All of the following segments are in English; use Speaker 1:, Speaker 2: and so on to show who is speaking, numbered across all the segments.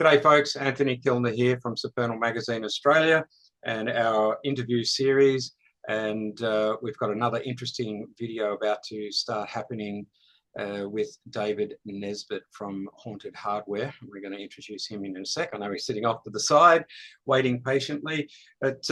Speaker 1: G'day folks, Anthony Kilner here from Supernal Magazine Australia and our interview series. And we've got another interesting video about to start happening with David Nesbit from Haunted Hardware. We're going to introduce him in a sec. I know he's sitting off to the side, waiting patiently. But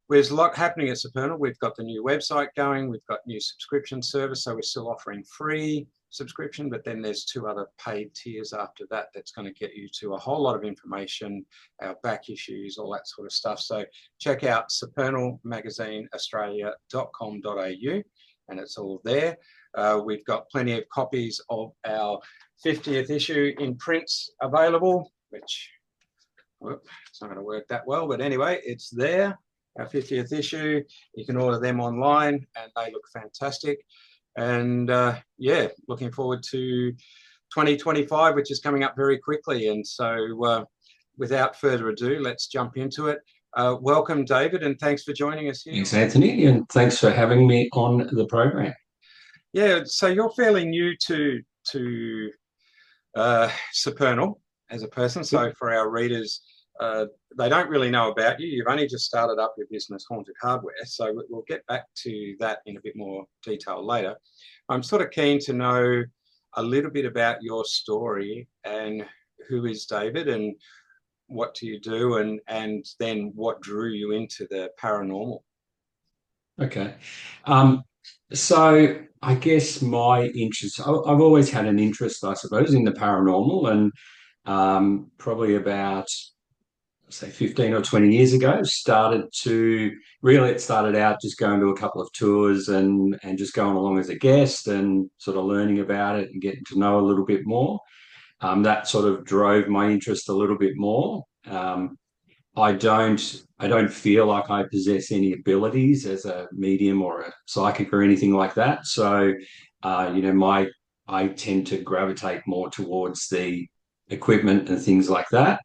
Speaker 1: there's a lot happening at Supernal. We've got the new website going. We've got new subscription service, so we're still offering free subscription, but then there's 2 other paid tiers after that that's going to get you to a whole lot of information, our back issues, all that sort of stuff. So check out supernalmagazineaustralia.com.au and it's all there. We've got plenty of copies of our 50th issue in prints available, which it's not going to work that well, but anyway, it's there. Our 50th issue, you can order them online and they look fantastic. And yeah, looking forward to 2025, which is coming up very quickly. And so without further ado, let's jump into it. Welcome, David, and thanks for joining us here.
Speaker 2: Thanks, Anthony, and thanks for having me on the program.
Speaker 1: Yeah, so you're fairly new to Supernal as a person. So for our readers, they don't really know about you. You've only just started up your business, Haunted Hardware. So we'll get back to that in a bit more detail later. I'm sort of keen to know a little bit about your story and who is David and what do you do, and then what drew you into the paranormal.
Speaker 2: Okay. So I guess my interest, I've always had an interest, I suppose, in the paranormal, and probably about, say, 15 or 20 years ago, it started out just going to a couple of tours and just going along as a guest and sort of learning about it and getting to know a little bit more. That sort of drove my interest a little bit more. I don't feel like I possess any abilities as a medium or a psychic or anything like that. So, I tend to gravitate more towards the equipment and things like that.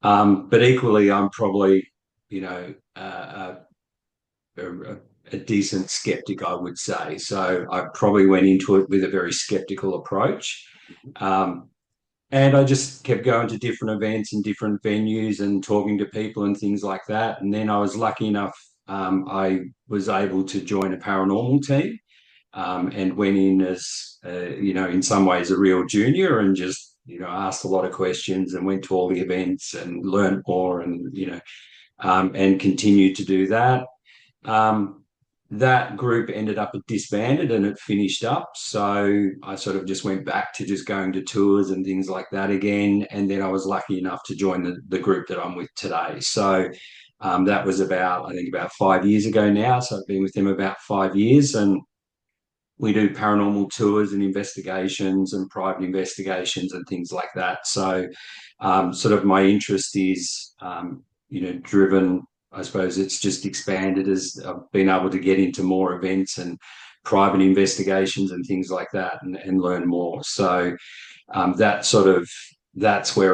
Speaker 2: But equally, I'm probably, a decent skeptic, I would say. So I probably went into it with a very skeptical approach. And I just kept going to different events and different venues and talking to people and things like that. And then I was lucky enough, I was able to join a paranormal team, and went in as, in some ways a real junior and just, asked a lot of questions and went to all the events and learned more and continued to do that. That group ended up disbanded and it finished up. So I sort of just went back to just going to tours and things like that again. And then I was lucky enough to join the group that I'm with today. So that was about 5 years ago now. So I've been with them about 5 years, and we do paranormal tours and investigations and private investigations and things like that. So sort of my interest is, driven. I suppose it's just expanded as I've been able to get into more events and private investigations and things like that and learn more. So that's where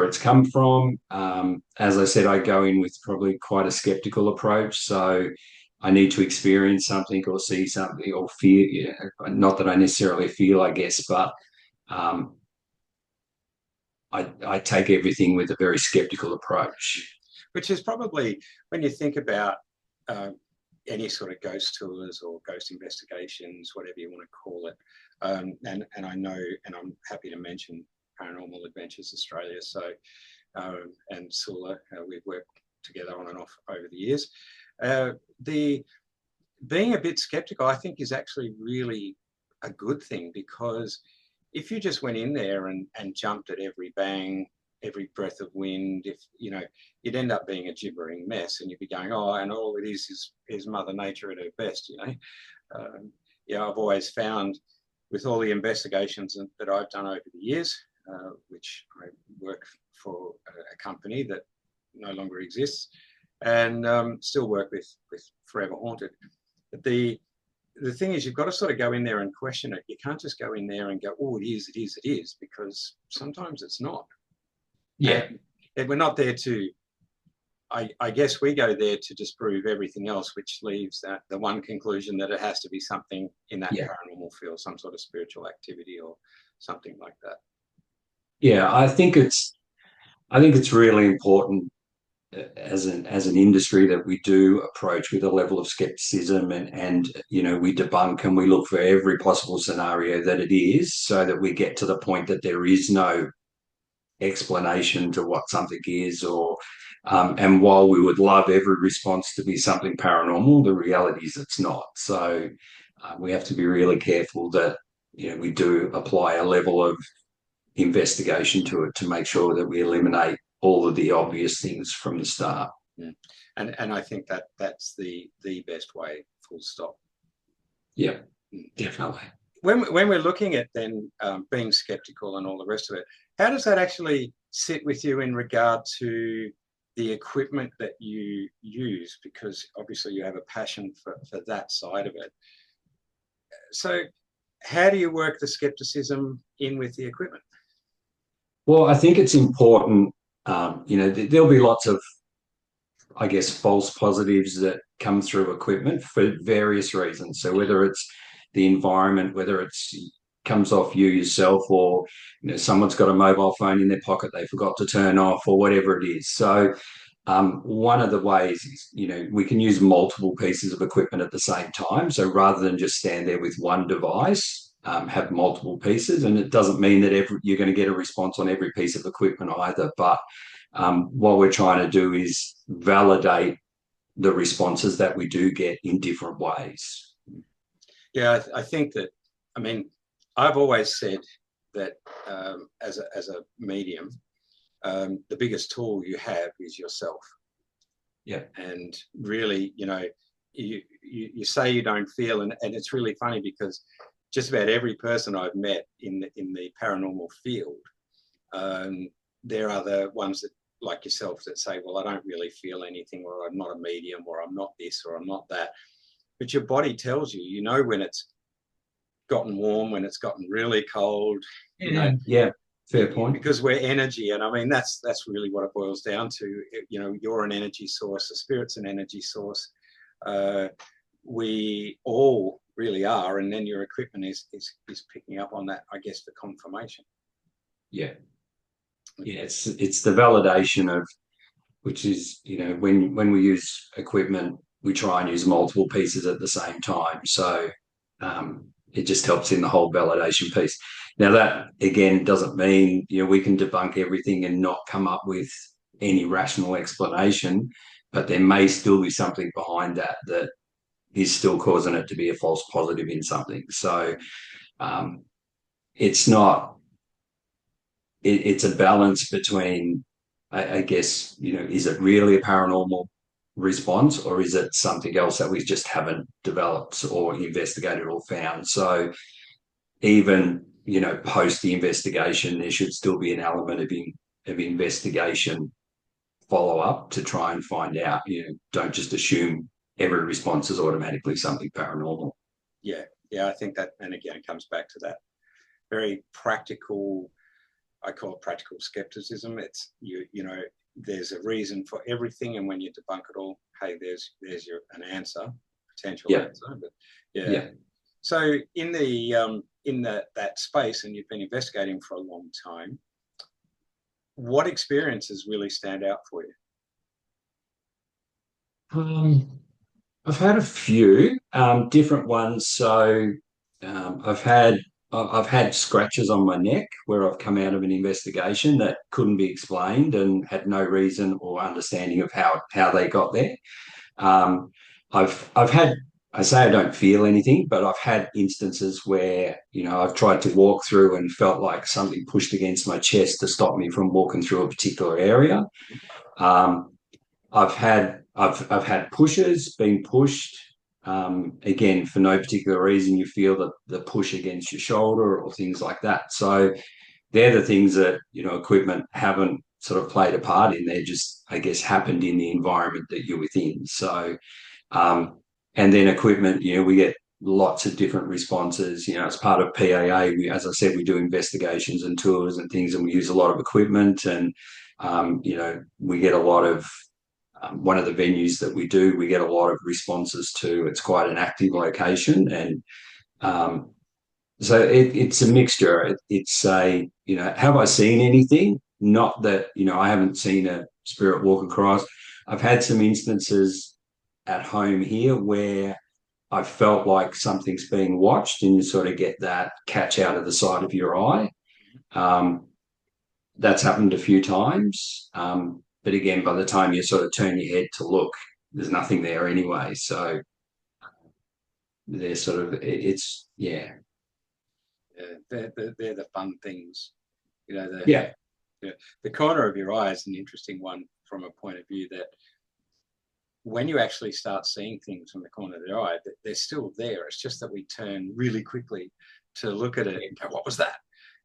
Speaker 2: it's come from. As I said, I go in with probably quite a skeptical approach. So I need to experience something or see something or feel, not that I necessarily feel, I guess, but I take everything with a very skeptical approach.
Speaker 1: Which is probably, when you think about any sort of ghost tours or ghost investigations, whatever you want to call it, and I know, and I'm happy to mention Paranormal Adventures Australia, so and Sula, we've worked together on and off over the years. The being a bit skeptical, I think, is actually really a good thing, because if you just went in there and jumped at every bang, every breath of wind, you'd end up being a gibbering mess, and you'd be going, oh, and all it is Mother Nature at her best, I've always found with all the investigations that I've done over the years, which I work for a company that no longer exists, and still work with Forever Haunted. But the thing is, you've got to sort of go in there and question it. You can't just go in there and go, oh, it is, because sometimes it's not.
Speaker 2: Yeah.
Speaker 1: And we're not there to, I guess we go there to disprove everything else, which leaves the one conclusion that it has to be something in that paranormal field, some sort of spiritual activity or something like that.
Speaker 2: Yeah, I think it's I think it's really important as an industry that we do approach with a level of skepticism, and we debunk and we look for every possible scenario that it is, so that we get to the point that there is no explanation to what something is, or and while we would love every response to be something paranormal, the reality is it's not. So we have to be really careful that we do apply a level of investigation to it to make sure that we eliminate all of the obvious things from the start.
Speaker 1: Yeah. And I think that that's the best way, full stop.
Speaker 2: Yeah, definitely.
Speaker 1: When we're looking at then being skeptical and all the rest of it, how does that actually sit with you in regard to the equipment that you use? Because obviously you have a passion for that side of it. So how do you work the skepticism in with the equipment?
Speaker 2: Well, I think it's important. There'll be lots of, I guess, false positives that come through equipment for various reasons. So whether it's the environment, whether it's comes off you yourself, or someone's got a mobile phone in their pocket they forgot to turn off, or whatever it is. So one of the ways is, we can use multiple pieces of equipment at the same time. So rather than just stand there with one device, have multiple pieces. And it doesn't mean that you're going to get a response on every piece of equipment either. But what we're trying to do is validate the responses that we do get in different ways.
Speaker 1: Yeah, I think that, I mean, I've always said that as a medium, the biggest tool you have is yourself.
Speaker 2: Yeah.
Speaker 1: And really, you say you don't feel, and it's really funny because just about every person I've met in the paranormal field, there are the ones that, like yourself, that say, well, I don't really feel anything, or I'm not a medium, or I'm not this, or I'm not that. But your body tells you, when it's gotten warm, when it's gotten really cold.
Speaker 2: Yeah, fair point.
Speaker 1: Because we're energy, and I mean that's really what it boils down to. You're an energy source, the spirit's an energy source. We all really are, and then your equipment is picking up on that, I guess, for confirmation.
Speaker 2: Yeah. Yeah, it's the validation of, which is, when we use equipment, we try and use multiple pieces at the same time. So it just helps in the whole validation piece. Now, that, again, doesn't mean, we can debunk everything and not come up with any rational explanation, but there may still be something behind that is still causing it to be a false positive in something. So it's not, it's a balance between, I guess, is it really a paranormal response, or is it something else that we just haven't developed or investigated or found? So even, post the investigation, there should still be an element of investigation follow-up to try and find out. Don't just assume every response is automatically something paranormal.
Speaker 1: Yeah, I think that, and again, it comes back to that very practical, I call it practical skepticism. It's there's a reason for everything, and when you debunk it all, hey, there's an answer, potential answer. But yeah. So in that space, and you've been investigating for a long time, what experiences really stand out for you?
Speaker 2: I've had a few different ones. So I've had scratches on my neck where I've come out of an investigation that couldn't be explained and had no reason or understanding of how they got there. I've had, I say I don't feel anything, but I've had instances where, I've tried to walk through and felt like something pushed against my chest to stop me from walking through a particular area. I've had pushes, being pushed, again, for no particular reason. You feel the push against your shoulder or things like that. So they're the things that, equipment haven't sort of played a part in. They're just, I guess, happened in the environment that you're within. So, and then equipment, we get lots of different responses. As part of PAA, as I said, we do investigations and tours and things, and we use a lot of equipment, and, we get a lot of, one of the venues that we do, we get a lot of responses to. It's quite an active location, and so it's a mixture. It's have I seen anything? not that, I haven't seen a spirit walk across. I've had some instances at home here where I felt like something's being watched, and you sort of get that catch out of the side of your eye. Um, that's happened a few times. But again, by the time you sort of turn your head to look, there's nothing there anyway. So they're sort of, it's, yeah.
Speaker 1: Yeah, they're the fun things, you know.
Speaker 2: Yeah.
Speaker 1: The corner of your eye is an interesting one from a point of view that when you actually start seeing things from the corner of their eye, they're still there. It's just that we turn really quickly to look at it and go, what was that?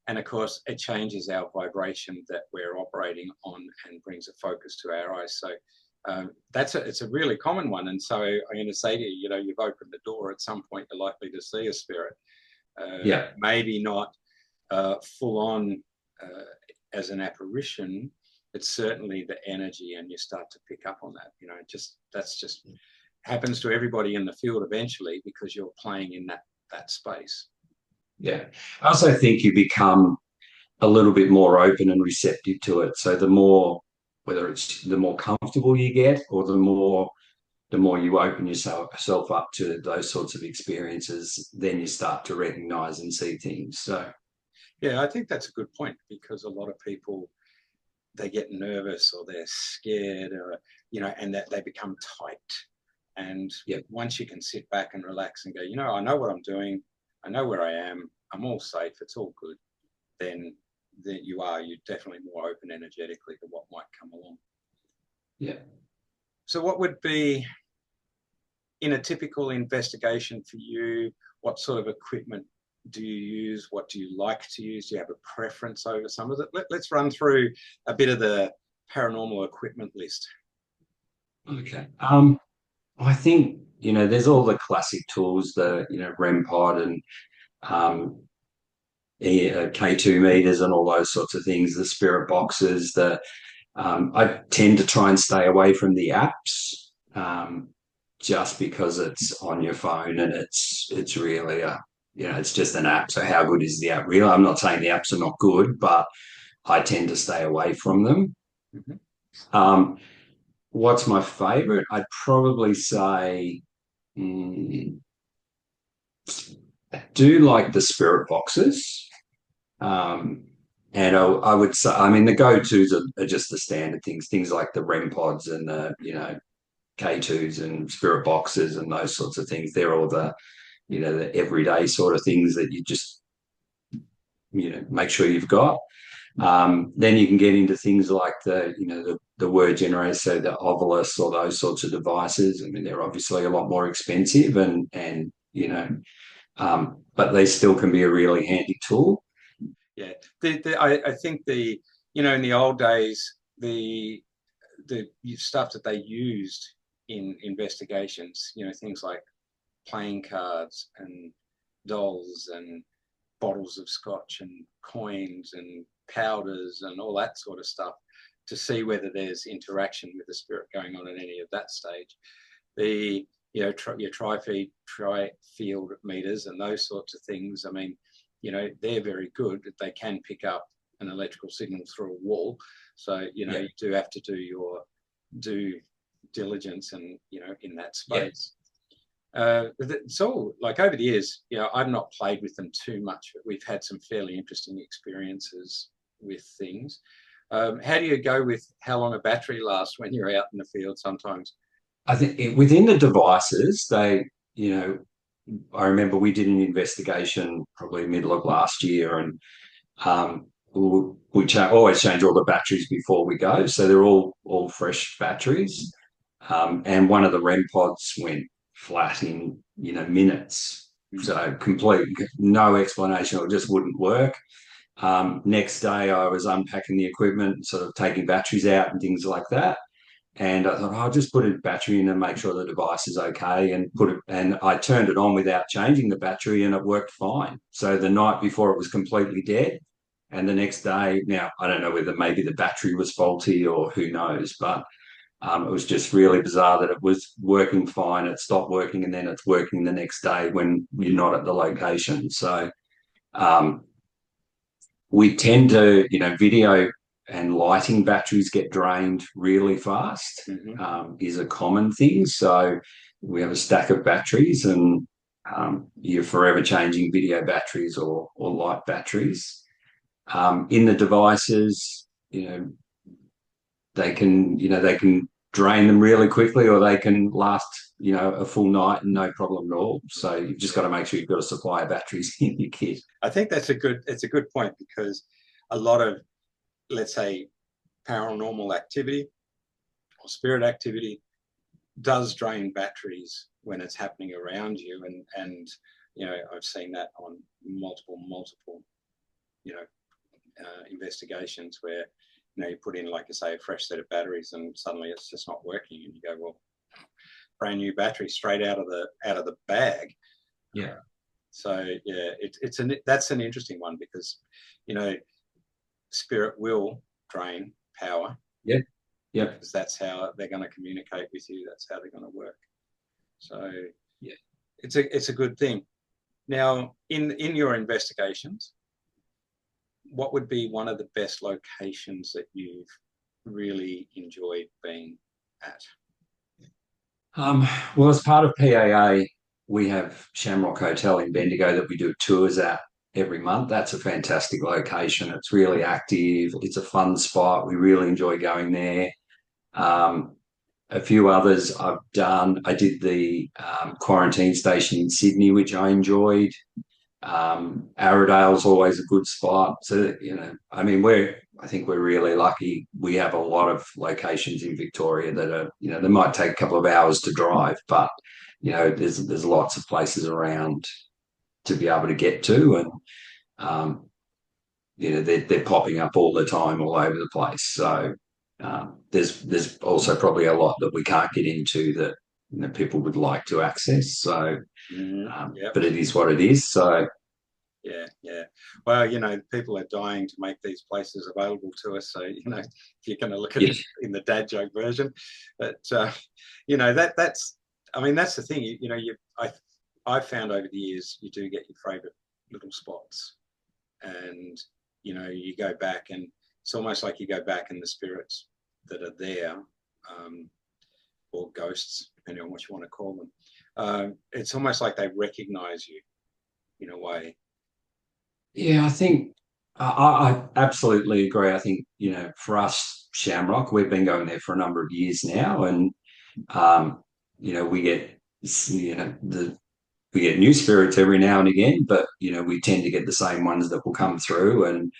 Speaker 1: And of course, it changes our vibration that we're operating on and brings a focus to our eyes. So it's a really common one. And so I'm going to say to you, you've opened the door. At some point, you're likely to see a spirit.
Speaker 2: Yeah.
Speaker 1: Maybe not full on as an apparition, but certainly the energy, and you start to pick up on that. That's just happens to everybody in the field eventually, because you're playing in that space.
Speaker 2: Yeah. I also think you become a little bit more open and receptive to it. So whether it's the more comfortable you get, or the more you open yourself up to those sorts of experiences, then you start to recognize and see things. So
Speaker 1: yeah, I think that's a good point, because a lot of people, they get nervous or they're scared, or and that they become tight. And once you can sit back and relax and go, I know what I'm doing, I know where I am, I'm all safe, it's all good, then you're definitely more open energetically to what might come along.
Speaker 2: Yeah.
Speaker 1: So what would be, in a typical investigation for you, what sort of equipment do you use? What do you like to use? Do you have a preference over some of it? Let's run through a bit of the paranormal equipment list.
Speaker 2: Okay. I think, there's all the classic tools, the, REM pod and K2 meters and all those sorts of things, the spirit boxes. I tend to try and stay away from the apps, just because it's on your phone, and it's really it's just an app. So how good is the app really? I'm not saying the apps are not good, but I tend to stay away from them. Mm-hmm. What's my favorite? I'd probably say, I do like the spirit boxes. And I would say, the go-tos are just the standard things like the REM pods and the, K2s and spirit boxes and those sorts of things. They're all the everyday sort of things that you just, make sure you've got. Then you can get into things like the word generators, so the Ovilus or those sorts of devices. They're obviously a lot more expensive, and but they still can be a really handy tool.
Speaker 1: Yeah, I think in the old days, the stuff that they used in investigations, things like playing cards and dolls and bottles of scotch and coins and powders and all that sort of stuff, to see whether there's interaction with the spirit going on at any of that stage. The your tri-field meters and those sorts of things, they're very good. They can pick up an electrical signal through a wall. So, you do have to do your due diligence and, in that space. So, like, over the years, I've not played with them too much, but we've had some fairly interesting experiences with things. How do you go with how long a battery lasts when you're out in the field sometimes?
Speaker 2: I think within the devices, I remember we did an investigation probably middle of last year, and we always change all the batteries before we go, so they're all fresh batteries. And one of the REM pods went flat in minutes, so complete no explanation. It just wouldn't work. Next day, I was unpacking the equipment, sort of taking batteries out and things like that. And I thought, I'll just put a battery in and make sure the device is okay, and I turned it on without changing the battery, and it worked fine. So the night before, it was completely dead. And the next day, now I don't know whether maybe the battery was faulty or who knows, but it was just really bizarre that it was working fine. It stopped working, and then it's working the next day when you're not at the location. So we tend to, video and lighting batteries get drained really fast is a common thing. So we have a stack of batteries, and you're forever changing video batteries or light batteries. In the devices, they can drain them really quickly, or they can last a full night and no problem at all. So you've just got to make sure you've got a supply of batteries in your kit.
Speaker 1: I think it's a good point, because a lot of, let's say, paranormal activity or spirit activity does drain batteries when it's happening around you, and I've seen that on multiple investigations where you put in, like I say, a fresh set of batteries, and suddenly it's just not working, and you go, well, brand new battery straight out of the bag.
Speaker 2: Yeah.
Speaker 1: So yeah, that's an interesting one, because spirit will drain power.
Speaker 2: Yeah. Yeah.
Speaker 1: Because that's how they're going to communicate with you. That's how they're going to work. So yeah, it's a good thing. Now, in your investigations, what would be one of the best locations that you've really enjoyed being at?
Speaker 2: Well, as part of PAA, we have Shamrock Hotel in Bendigo that we do tours at every month. That's a fantastic location. It's really active. It's a fun spot. We really enjoy going there. A few others I've done. I did the quarantine station in Sydney, which I enjoyed. Arrowdale's always a good spot. So, I mean, I think we're really lucky. We have a lot of locations in Victoria that are, they might take a couple of hours to drive, but, there's lots of places around to be able to get to. And, they're popping up all the time, all over the place. So there's also probably a lot that we can't get into that people would like to access. So,
Speaker 1: Yep.
Speaker 2: but it is what it is. So
Speaker 1: yeah. Well, people are dying to make these places available to us. So if you're going to look at it in the dad joke version, but that's the thing. I've found over the years you do get your favourite little spots, and you go back, and it's almost like you go back, and the spirits that are there, or ghosts, depending on what you want to call them, it's almost like they recognise you in a way.
Speaker 2: Yeah, I think I absolutely agree. I think, for us, Shamrock, we've been going there for a number of years now, and we get we get new spirits every now and again, but we tend to get the same ones that will come through, and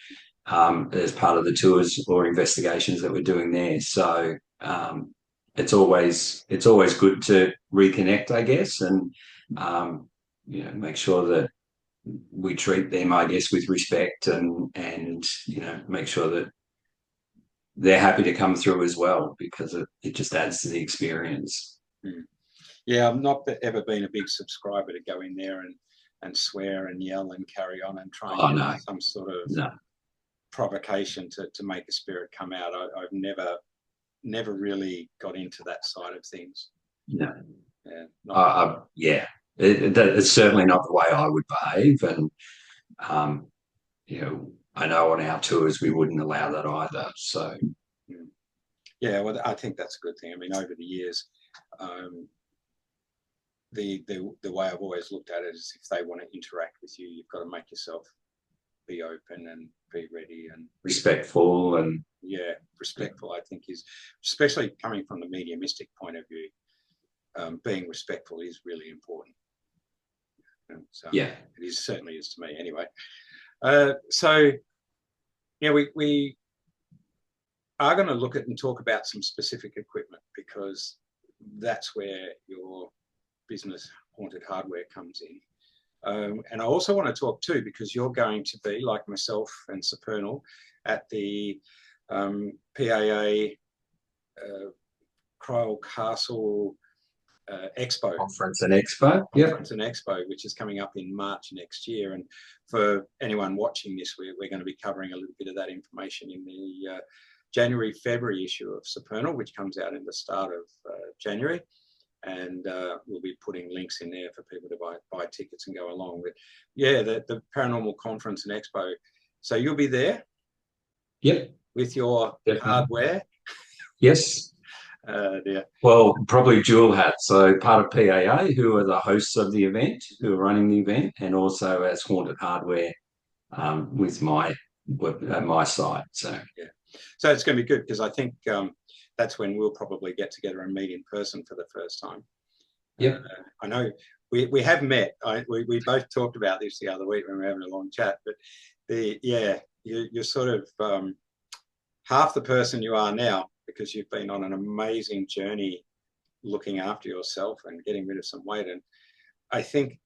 Speaker 2: as part of the tours or investigations that we're doing there. So it's always good to reconnect, I guess, and make sure that we treat them, I guess, with respect, and make sure that they're happy to come through as well, because it just adds to the experience.
Speaker 1: Yeah, I've not ever been a big subscriber to go in there and swear and yell and carry on and try and get some sort of provocation to make a spirit come out. I've never really got into that side of things.
Speaker 2: No.
Speaker 1: Yeah.
Speaker 2: It's certainly not the way I would behave, and I know on our tours we wouldn't allow that either. So
Speaker 1: yeah, well, I think that's a good thing. I mean, over the years, the way I've always looked at it is, if they want to interact with you, you've got to make yourself be open and be ready and
Speaker 2: respectful. And
Speaker 1: respectful, I think, is, especially coming from the mediumistic point of view, being respectful is really important. So it certainly is to me anyway. So we are going to look at and talk about some specific equipment, because that's where your business Haunted Hardware comes in. And I also want to talk too, because you're going to be, like myself and Supernal, at the PAA Cryle Castle Expo.
Speaker 2: Conference and Expo.
Speaker 1: Conference and Expo, which is coming up in March next year. And for anyone watching this, we're going to be covering a little bit of that information in the January-February issue of Supernal, which comes out in the start of January. And we'll be putting links in there for people to buy tickets and go along. But yeah, the Paranormal Conference and Expo. So you'll be there?
Speaker 2: Yep.
Speaker 1: with your
Speaker 2: definitely.
Speaker 1: hardware?
Speaker 2: Yes.
Speaker 1: Dear.
Speaker 2: Well, probably dual hat. So part of PAA, who are the hosts of the event, who are running the event, and also as Haunted Hardware with my site. So
Speaker 1: Yeah. So it's going to be good because I think that's when we'll probably get together and meet in person for the first time.
Speaker 2: yep.
Speaker 1: I know we have met. We both talked about this the other week when we were having a long chat. But you're sort of half the person you are now because you've been on an amazing journey looking after yourself and getting rid of some weight. And I think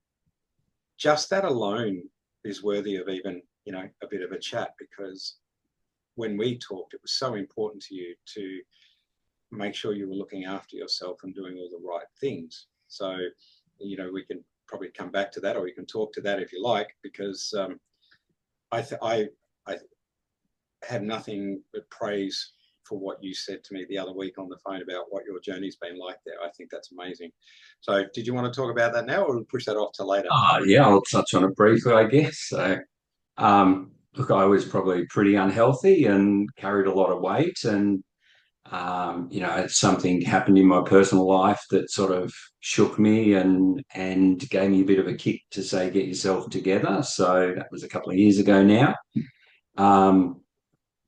Speaker 1: just that alone is worthy of even, a bit of a chat, because when we talked, it was so important to you to make sure you were looking after yourself and doing all the right things. So, we can probably come back to that, or we can talk to that if you like, because I have nothing but praise for what you said to me the other week on the phone about what your journey's been like there. I think that's amazing. So did you want to talk about that now, or push that off to later?
Speaker 2: Yeah, I'll touch on it briefly, I guess. So, look, I was probably pretty unhealthy and carried a lot of weight, and something happened in my personal life that sort of shook me and gave me a bit of a kick to say, get yourself together. So that was a couple of years ago now. Um,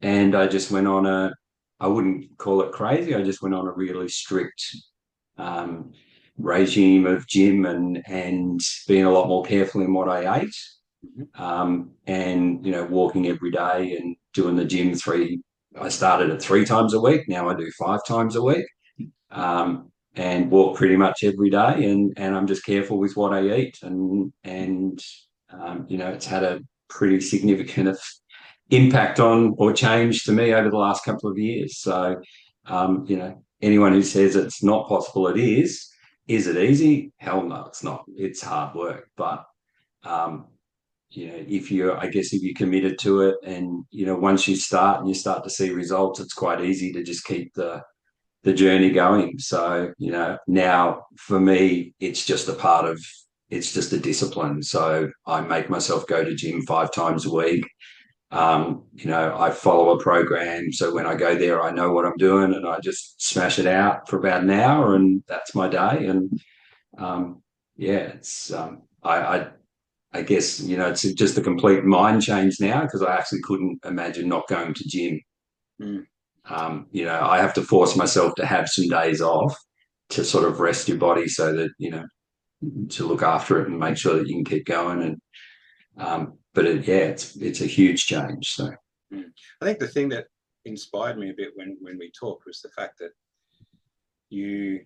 Speaker 2: and I just went on I wouldn't call it crazy. I just went on a really strict um, regime of gym and being a lot more careful in what I ate. And walking every day and doing the gym I started at 3 times a week. Now I do 5 times a week, and walk pretty much every day. And I'm just careful with what I eat. And it's had a pretty significant impact on or change to me over the last couple of years. So, anyone who says it's not possible, it is. Is it easy? Hell no, it's not. It's hard work. But, if you're committed to it, and, once you start and you start to see results, it's quite easy to just keep the journey going. So, now for me, it's just a discipline. So I make myself go to gym 5 times a week. I follow a program. So when I go there, I know what I'm doing, and I just smash it out for about an hour, and that's my day. And it's, I guess, it's just a complete mind change now, because I actually couldn't imagine not going to gym.
Speaker 1: Mm.
Speaker 2: I have to force myself to have some days off to sort of rest your body, so that, to look after it and make sure that you can keep going. And but it's a huge change. So
Speaker 1: I think the thing that inspired me a bit when we talked was the fact that you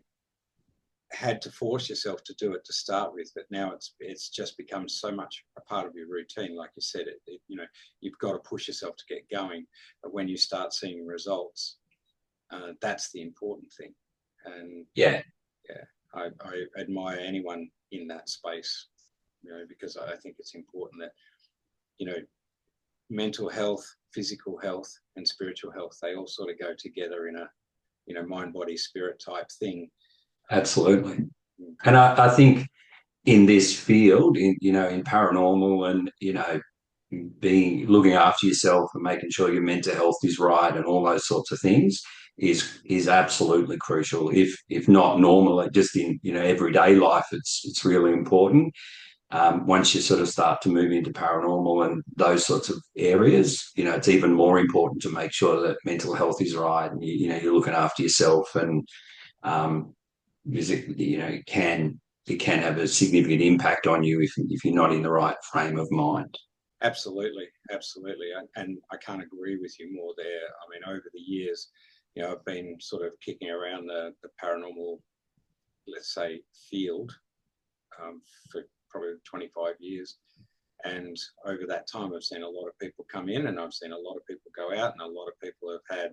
Speaker 1: had to force yourself to do it to start with, but now it's just become so much a part of your routine. Like you said, you've got to push yourself to get going. But when you start seeing results, that's the important thing. And I admire anyone in that space, because I think it's important that, mental health, physical health, and spiritual health, they all sort of go together in a, mind, body, spirit type thing.
Speaker 2: absolutely. And I think in this field, in paranormal, and, looking after yourself and making sure your mental health is right and all those sorts of things is absolutely crucial. If not normal, just in, everyday life, it's really important. Once you sort of start to move into paranormal and those sorts of areas, it's even more important to make sure that mental health is right, and you're looking after yourself. And because it can have a significant impact on you if you're not in the right frame of mind.
Speaker 1: Absolutely, and I can't agree with you more there. I mean, over the years, I've been sort of kicking around the paranormal, let's say, field for probably 25 years. And over that time, I've seen a lot of people come in, and I've seen a lot of people go out, and a lot of people have had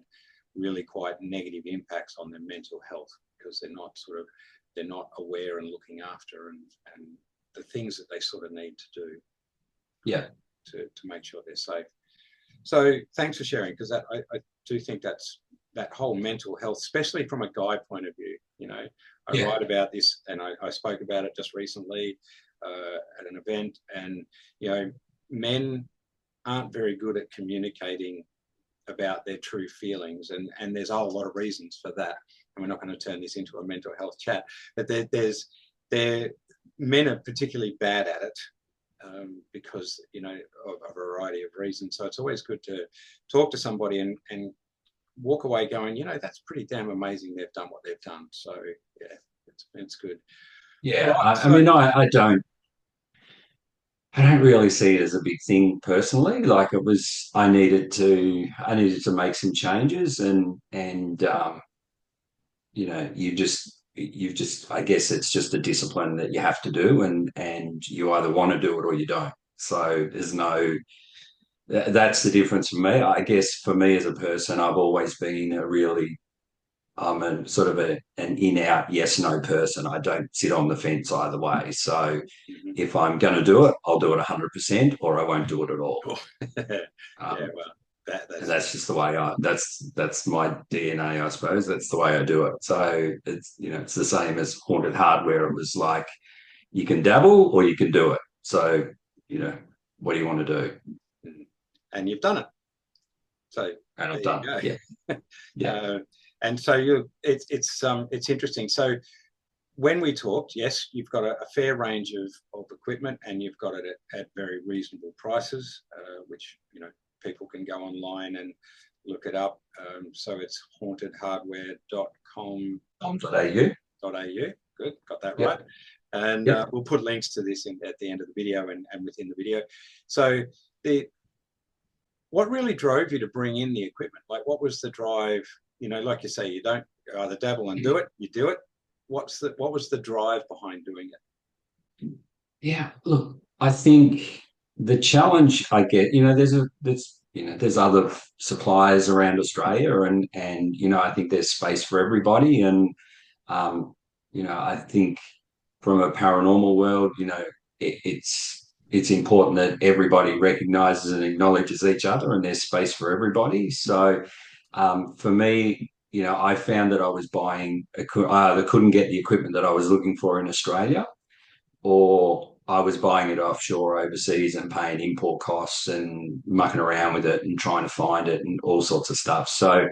Speaker 1: really quite negative impacts on their mental health, because they're not aware and looking after and the things that they sort of need to do.
Speaker 2: Yeah.
Speaker 1: To make sure they're safe. So thanks for sharing, because I do think that whole mental health, especially from a guy point of view, I write about this, and I spoke about it just recently at an event, and men aren't very good at communicating about their true feelings, and there's a whole lot of reasons for that. And we're not going to turn this into a mental health chat, but men are particularly bad at it, because, you know, of a variety of reasons. So it's always good to talk to somebody and walk away going, you know, that's pretty damn amazing they've done what they've done. So yeah, it's good.
Speaker 2: Yeah,
Speaker 1: Right.
Speaker 2: I
Speaker 1: So
Speaker 2: mean, I don't really see it as a big thing personally. Like it was, I needed to make some changes, and you know, you've just, I guess it's just a discipline that you have to do, and you either want to do it or you don't. So there's no, that's the difference for me. I guess for me as a person, I've always been a really, I'm a sort of an in-out yes/no person. I don't sit on the fence either way. So
Speaker 1: mhm.
Speaker 2: if I'm going to do it, I'll do it 100%, or I won't do it at all.
Speaker 1: Cool. Yeah,
Speaker 2: Um,
Speaker 1: well,
Speaker 2: and
Speaker 1: that's
Speaker 2: that's just the way that's my DNA, I suppose. That's the way I do it. So it's, you know, it's the same as haunted hardware. It was like you can dabble or you can do it. So, you know, what do you want to do?
Speaker 1: mhm. And you've done it. So
Speaker 2: And
Speaker 1: there
Speaker 2: I've
Speaker 1: you
Speaker 2: done.
Speaker 1: go.
Speaker 2: Yeah. Yeah.
Speaker 1: And so it's interesting. So when we talked, yes, you've got a fair range of equipment, and you've got it at very reasonable prices, which, you know, people can go online and look it up. So it's hauntedhardware.com.au.
Speaker 2: .au.
Speaker 1: Good, got that right.
Speaker 2: Yep.
Speaker 1: And
Speaker 2: Yep.
Speaker 1: we'll put links to this at the end of the video and within the video. So the what really drove you to bring in the equipment? Like, what was the drive? You know, like you say, you don't either dabble and do it, you do it. What was the drive behind doing
Speaker 2: Yeah, look, I think the challenge I get, you know, there's other suppliers around Australia, and you know, I think there's space for everybody, and um, you know, I think from a paranormal world, you know, it's important that everybody recognizes and acknowledges each other, and there's space for everybody. So, for me, you know, I found that I was I either couldn't get the equipment that I was looking for in Australia, or I was buying it offshore overseas and paying import costs and mucking around with it and trying to find it and all sorts of stuff. So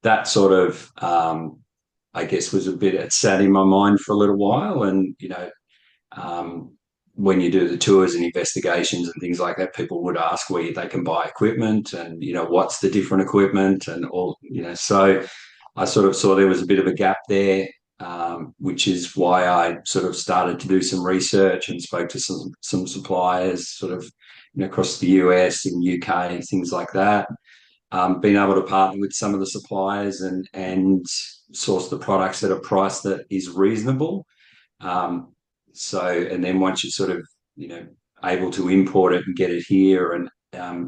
Speaker 2: that sort of, I guess, was a bit, it sat in my mind for a little while. And, you know, um, when you do the tours and investigations and things like that, people would ask where they can buy equipment and, you know, what's the different equipment and all, you know. So I sort of saw there was a bit of a gap there, which is why I sort of started to do some research and spoke to some suppliers, sort of, you know, across the US and UK, things like that. Being able to partner with some of the suppliers and source the products at a price that is reasonable. Um, so, and then once you're sort of, you know, able to import it and get it here, and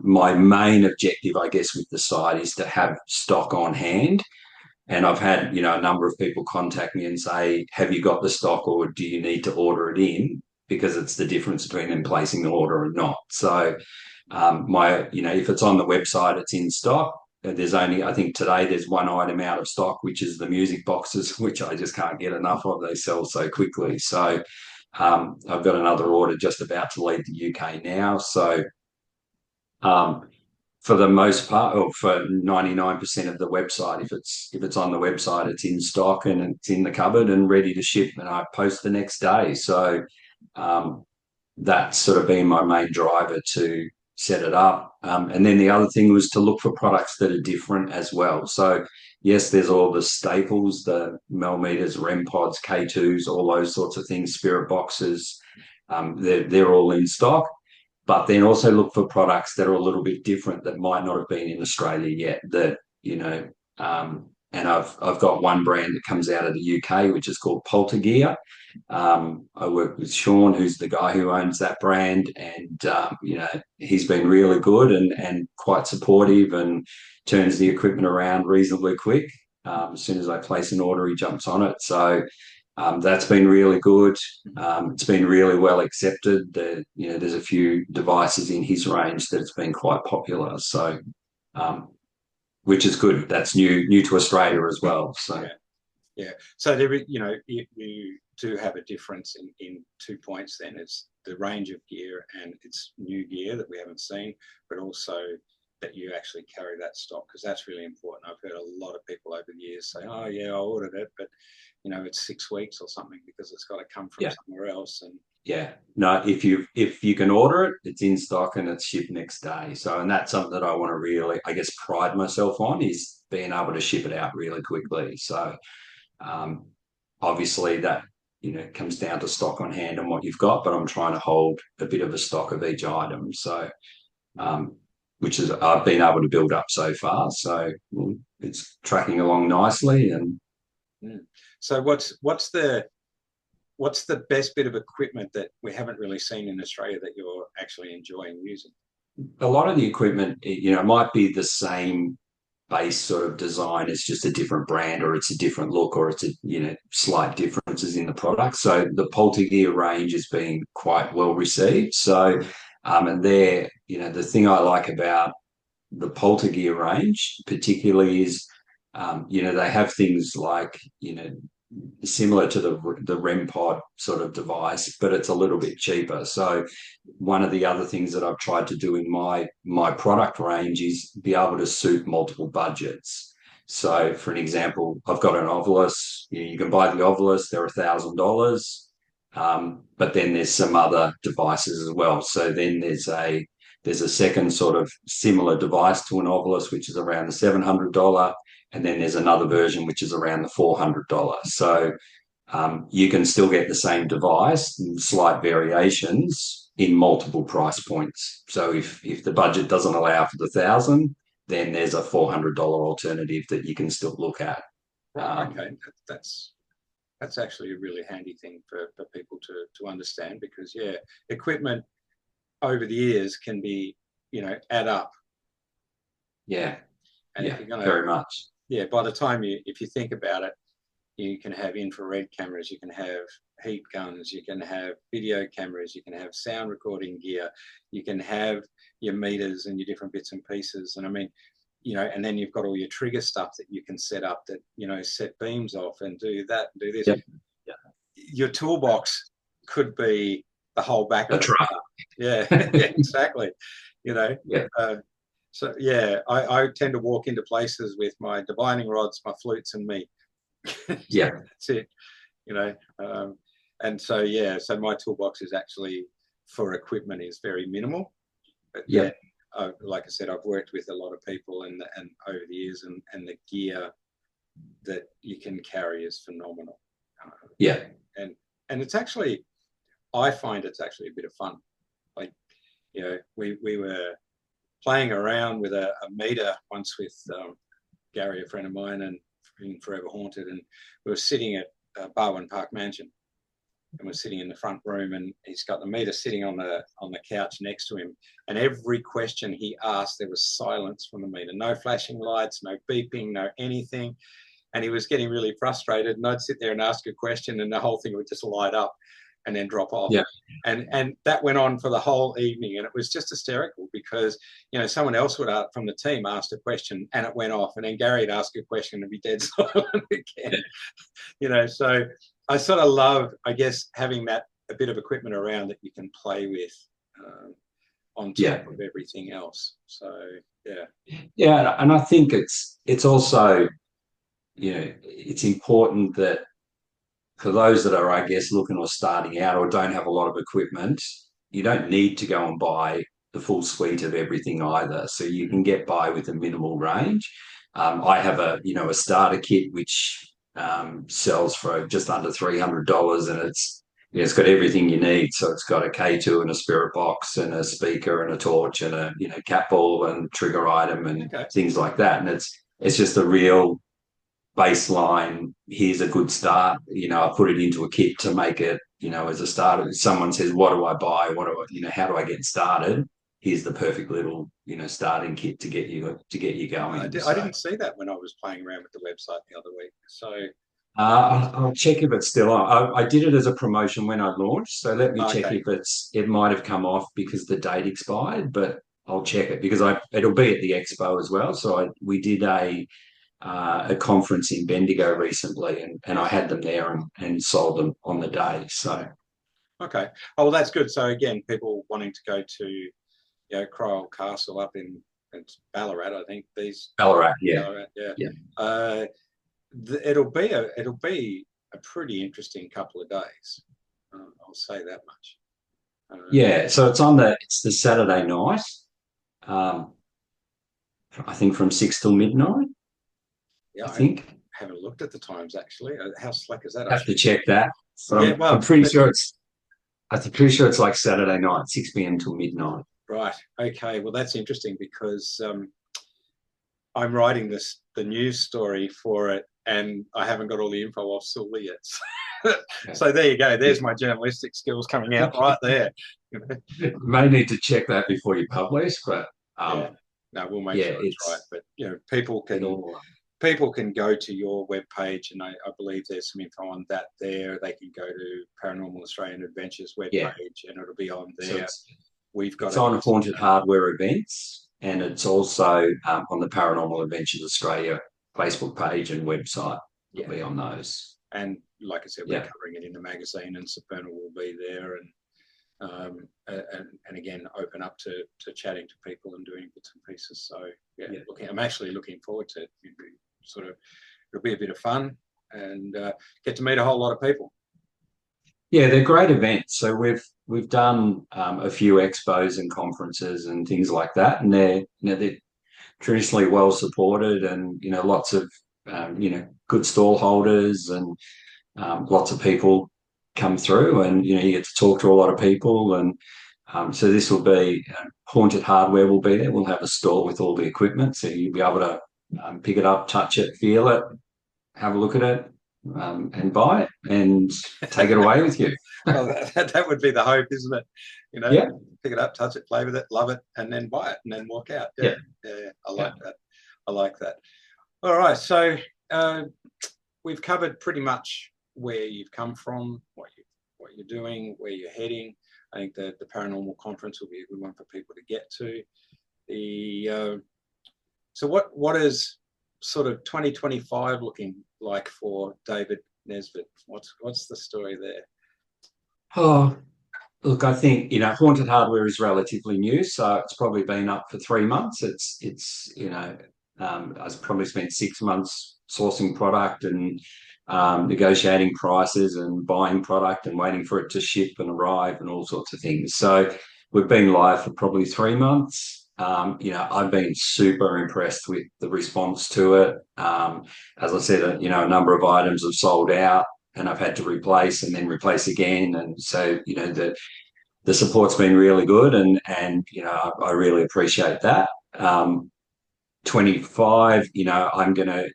Speaker 2: my main objective, I guess, with the site is to have stock on hand. And I've had, you know, a number of people contact me and say, have you got the stock, or do you need to order it in? Because it's the difference between them placing the order and not. So you know, if it's on the website, it's in stock. There's only, I think today there's one item out of stock, which is the music boxes, which I just can't get enough of. They sell so quickly. So I've got another order just about to leave the UK now. So um, for the most part, or for 99% of the website, if it's on the website, it's in stock and it's in the cupboard and ready to ship, and I post the next day. So um, that's sort of been my main driver to set it up. And then the other thing was to look for products that are different as well. So yes, there's all the staples, the Melmeters, REM pods, K2s, all those sorts of things, spirit boxes. They're all in stock, but then also look for products that are a little bit different that might not have been in Australia yet. That, you know, and I've got one brand that comes out of the UK, which is called Poltergear. I work with Sean, who's the guy who owns that brand, and you know, he's been really good and quite supportive, and turns the equipment around reasonably quick. As soon as I place an order, he jumps on it. So that's been really good. It's been really well accepted. You know, there's a few devices in his range that's been quite popular. So, um, which is good. That's new to Australia as well. So,
Speaker 1: it? Yeah. So there, you know, you do have a difference in 2 points. Then it's the range of gear, and it's new gear that we haven't seen, but also that you actually carry that stock, because that's really important. I've heard a lot of people over the years say, "Oh yeah, I ordered it, but it's 6 weeks or something because it's got to come from
Speaker 2: Yeah.
Speaker 1: somewhere else." And
Speaker 2: Yeah. No, if you can order it, it's in stock and it's shipped next day. So, and that's something that I want to really, I guess, pride myself on, is being able to ship it out really quickly. So, um, obviously that, comes down to stock on hand and what you've got, but I'm trying to hold a bit of a stock of each item. So, um, which is I've been able to build up so far. So it's tracking along nicely. And
Speaker 1: mm. So what's the best bit of equipment that we haven't really seen in Australia that you're actually enjoying using?
Speaker 2: a lot of the equipment, might be the same base sort of design. It's just a different brand, or it's a different look, or it's slight differences in the product. So the Poltergear range has been quite well received. So, and there, the thing I like about the Poltergear range particularly is, they have things like, similar to the REM pod sort of device, but it's a little bit cheaper. So one of the other things that I've tried to do in my product range is be able to suit multiple budgets. So for an example, I've got an Ovilus. You can buy the Ovilus, they're $1,000. But then there's some other devices as well. So then there's a second sort of similar device to an Ovilus, which is around the $700, and then there's another version which is around the $400. So you can still get the same device, slight variations in multiple price points. So if the budget doesn't allow for the 1,000, then there's a $400 alternative that you can still look at.
Speaker 1: Okay, that's actually a really handy thing for people to understand, because equipment over the years can be add up.
Speaker 2: Yeah,
Speaker 1: And
Speaker 2: yeah,
Speaker 1: if you're gonna
Speaker 2: very much.
Speaker 1: by the time if you think about it, you can have infrared cameras, you can have heat guns, you can have video cameras, you can have sound recording gear, you can have your meters and your different bits and pieces. And I mean, and then you've got all your trigger stuff that you can set up that, set beams off and do that and do this.
Speaker 2: Yep. Yeah.
Speaker 1: Your toolbox could be the whole back
Speaker 2: A
Speaker 1: of the
Speaker 2: truck.
Speaker 1: car. Yeah, exactly.
Speaker 2: Yeah.
Speaker 1: So I tend to walk into places with my divining rods, my flutes, and me.
Speaker 2: Yeah.
Speaker 1: That's it. And so my toolbox is actually, for equipment, is very minimal. But
Speaker 2: Yeah.
Speaker 1: like I said, I've worked with a lot of people and over the years, and the gear that you can carry is phenomenal.
Speaker 2: Yeah.
Speaker 1: And it's actually, I find it's actually a bit of fun. Like, we were playing around with a meter once with Gary, a friend of mine, and in Forever Haunted, and we were sitting at Barwon Park Mansion, and we're sitting in the front room, and he's got the meter sitting on the couch next to him, and every question he asked, there was silence from the meter, no flashing lights, no beeping, no anything. And he was getting really frustrated, and I'd sit there and ask a question, and the whole thing would just light up and then drop off.
Speaker 2: Yeah.
Speaker 1: And that went on for the whole evening, and it was just hysterical because someone else would from the team asked a question and it went off, and then Gary'd ask a question and be dead silent again. So I sort of love, I guess, having a bit of equipment around that you can play with on top of everything else. So
Speaker 2: yeah, and I think it's also, it's important that for those that are, I guess, looking or starting out or don't have a lot of equipment, you don't need to go and buy the full suite of everything either. So you can get by with a minimal range. I have a starter kit which sells for just under $300, and it's got everything you need. So it's got a K2 and a spirit box and a speaker and a torch and a cat ball and trigger item and things like that. And it's just a real baseline. Here's a good start. I put it into a kit to make it, as a starter. If someone says, what do I buy? How do I get started? Here's the perfect little, starting kit to get you going.
Speaker 1: I didn't see that when I was playing around with the website the other week. So
Speaker 2: I'll check if it's still on. I did it as a promotion when I launched, so let me check if it might have come off because the date expired, but I'll check it because it'll be at the expo as well. So we did a conference in Bendigo recently, and I had them there and sold them on the day. So
Speaker 1: okay, oh well, that's good. So again, people wanting to go to Crowell Castle up in it's Ballarat, I think. These
Speaker 2: Ballarat, yeah,
Speaker 1: Ballarat, yeah.
Speaker 2: yeah,
Speaker 1: Uh, it'll be a pretty interesting couple of days. I'll say that much.
Speaker 2: yeah. So it's the Saturday night. Um, I think from 6 till midnight.
Speaker 1: Yeah,
Speaker 2: I
Speaker 1: I
Speaker 2: think
Speaker 1: haven't looked at the times actually. How slack is that? I
Speaker 2: have
Speaker 1: should.
Speaker 2: to check that, but
Speaker 1: Yeah,
Speaker 2: I'm
Speaker 1: well,
Speaker 2: pretty sure it's like Saturday night, 6 p.m. till midnight.
Speaker 1: right. Okay. Well, that's interesting because I'm writing the news story for it, and I haven't got all the info off Sully yet.
Speaker 2: Okay.
Speaker 1: So there you go.
Speaker 2: Yeah.
Speaker 1: There's my journalistic skills coming out right there.
Speaker 2: May need to check that before you publish, but
Speaker 1: Yeah. No, we'll make
Speaker 2: yeah,
Speaker 1: sure it's right. But people can
Speaker 2: it'll
Speaker 1: go to your webpage, and I believe there's some info on that there. They can go to Paranormal Australian Adventures
Speaker 2: yeah.
Speaker 1: webpage, and it'll be on
Speaker 2: So
Speaker 1: there. We've got
Speaker 2: it's
Speaker 1: a
Speaker 2: on Haunted Hardware events, and it's also on the Paranormal Adventures Australia Facebook page and website.
Speaker 1: yeah,
Speaker 2: It'll be on those.
Speaker 1: and like I said, we're
Speaker 2: Yeah,
Speaker 1: covering it in the magazine, and Supernal will be there, and again, open up to chatting to people and doing bits and pieces. So yeah,
Speaker 2: yeah.
Speaker 1: I'm actually looking forward to it. It'll be a bit of fun, and get to meet a whole lot of people.
Speaker 2: Yeah, they're great events. So we've done a few expos and conferences and things like that, and they're traditionally well supported, and lots of good stall holders, and lots of people come through, and you get to talk to a lot of people, and so this will be Haunted Hardware will be there. We'll have a store with all the equipment, so you'll be able to pick it up, touch it, feel it, have a look at it, and buy it and take it away with you.
Speaker 1: Well, that would be the hope, isn't it?
Speaker 2: Yeah,
Speaker 1: Pick it up, touch it, play with it, love it, and then buy it, and then walk out. Yeah,
Speaker 2: yeah,
Speaker 1: yeah, I
Speaker 2: yeah.
Speaker 1: like that. I like that. All right, so we've covered pretty much where you've come from, what you're doing, where you're heading. I think the paranormal conference will be a good one for people to get to. So what is sort of 2025 looking like for David Nesbit? What's the story there?
Speaker 2: Oh, look, I think Haunted Hardware is relatively new, so it's probably been up for 3 months. I've probably spent 6 months sourcing product and negotiating prices and buying product and waiting for it to ship and arrive and all sorts of things. So we've been live for probably 3 months. I've been super impressed with the response to it. As I said, a number of items have sold out, and I've had to replace and then replace again. And so, the support's been really good, and I really appreciate that. 25, I'm going to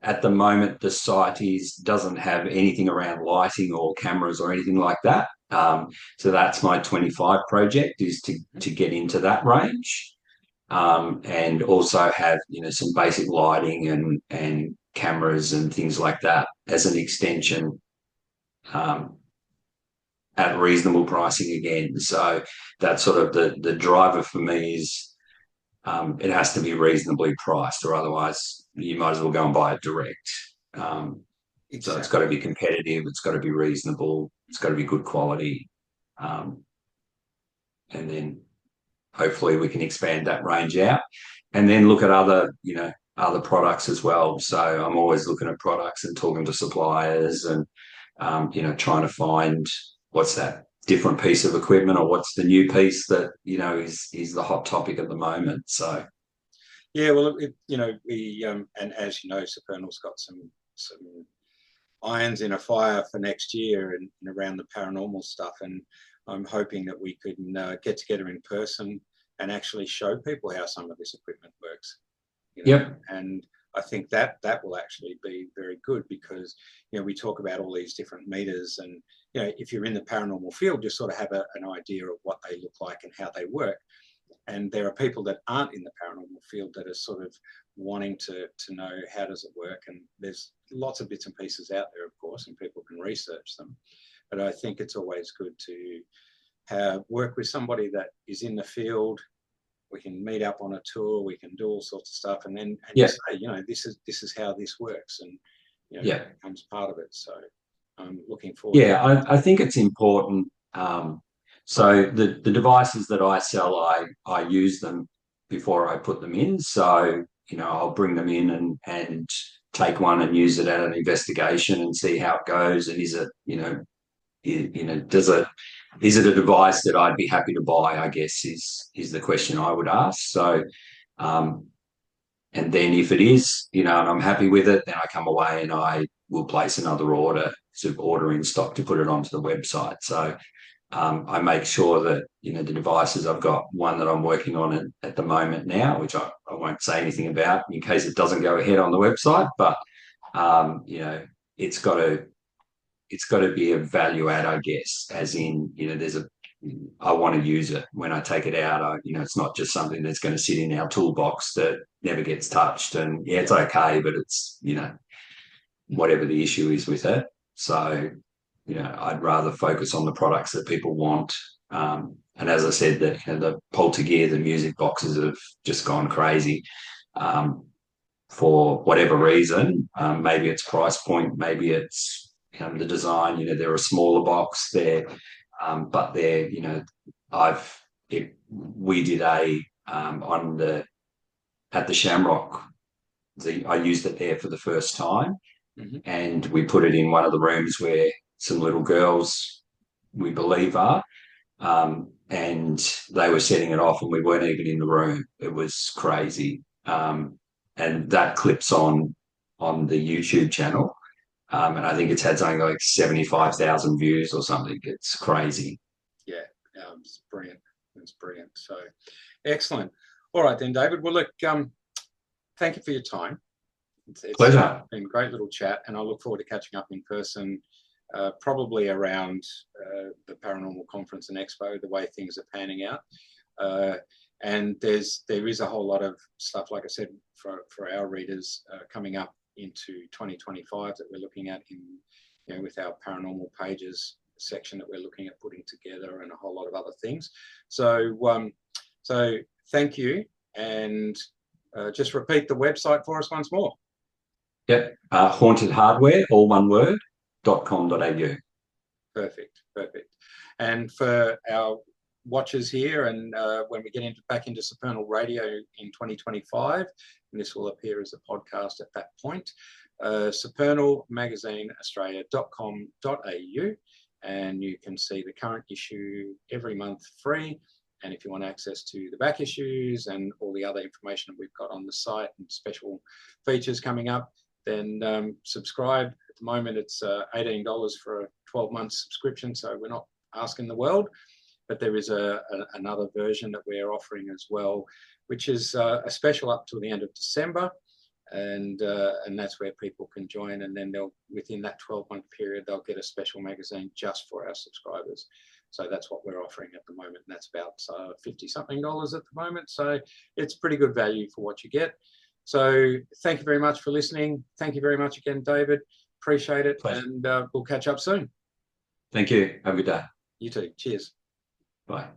Speaker 2: at the moment, the site doesn't have anything around lighting or cameras or anything like that. So that's my 25 project, is to get into that range, and also have some basic lighting and cameras and things like that as an extension, um, at reasonable pricing again. So that's sort of the driver for me is, it has to be reasonably priced, or otherwise you might as well go and buy it direct. Um, so it's got
Speaker 1: Exactly.
Speaker 2: to be competitive. It's got to be reasonable. It's got to be good quality, um, and then hopefully we can expand that range out, and then look at other products as well. So I'm always looking at products and talking to suppliers, and trying to find what's that different piece of equipment, or what's the new piece that is the hot topic at the moment. So
Speaker 1: Yeah, well, we and as you know, Supernal's got some irons in a fire for next year and around the paranormal stuff, and I'm hoping that we can get together in person and actually show people how some of this equipment works.
Speaker 2: yep,
Speaker 1: And I think that will actually be very good, because we talk about all these different meters, and if you're in the paranormal field, you sort of have an idea of what they look like and how they work. And there are people that aren't in the paranormal field that are sort of wanting to know how does it work. And there's lots of bits and pieces out there, of course, and people can research them. But I think it's always good to work with somebody that is in the field. We can meet up on a tour. We can do all sorts of stuff, and then
Speaker 2: yeah,
Speaker 1: say, this is how this works, and
Speaker 2: yeah.
Speaker 1: it becomes part of it. So I'm looking forward.
Speaker 2: Yeah, I think it's important. So the devices that I sell, I use them before I put them in. So, I'll bring them in and take one and use it at an investigation and see how it goes. And is it, is it a device that I'd be happy to buy, I guess, is the question I would ask. So, um, and then if it is, and I'm happy with it, then I come away and I will place another order, sort of order in stock to put it onto the website. So I make sure that, the devices, I've got one that I'm working on at the moment now, which I won't say anything about in case it doesn't go ahead on the website, but, it's got to be a value add, I guess, as in, I want to use it when I take it out. It's not just something that's going to sit in our toolbox that never gets touched. And yeah, it's okay, but it's, whatever the issue is with it. So, I'd rather focus on the products that people want. And as I said, the Poltergear, the music boxes have just gone crazy for whatever reason. Maybe it's price point, maybe it's the design. They're a smaller box there, but they're we did at the Shamrock. I used it there for the first time, and we put it in one of the rooms where some little girls, we believe, are, and they were setting it off, and we weren't even in the room. It was crazy, and that clips on the YouTube channel, and I think it's had something like 75,000 views or something. It's crazy.
Speaker 1: Yeah, it's brilliant. It's brilliant. So, excellent. All right then, David. Well, look, thank you for your time. It's
Speaker 2: Pleasure.
Speaker 1: Been a great little chat, and I look forward to catching up in person, probably around the Paranormal Conference and Expo, the way things are panning out. And there is a whole lot of stuff, like I said, for our readers coming up into 2025 that we're looking at with our paranormal pages section that we're looking at putting together, and a whole lot of other things. So thank you, and just repeat the website for us once more.
Speaker 2: Yep, Haunted Hardware, all one word, .com.au.
Speaker 1: Perfect. And for our watchers here, and when we get back into Supernal Radio in 2025, and this will appear as a podcast at that point, supernalmagazineaustralia.com.au, and you can see the current issue every month free. And if you want access to the back issues and all the other information that we've got on the site and special features coming up, then subscribe. At the moment, it's $18 for a 12-month subscription, so we're not asking the world. But there is another version that we're offering as well, which is a special up till the end of December, and that's where people can join, and then within that 12-month period they'll get a special magazine just for our subscribers. So that's what we're offering at the moment, and that's about $50-something at the moment. So it's pretty good value for what you get. So thank you very much for listening. Thank you very much again, David. Appreciate it. Pleasure. And we'll catch up soon.
Speaker 2: Thank you. Have a good day.
Speaker 1: You too. Cheers.
Speaker 2: Bye.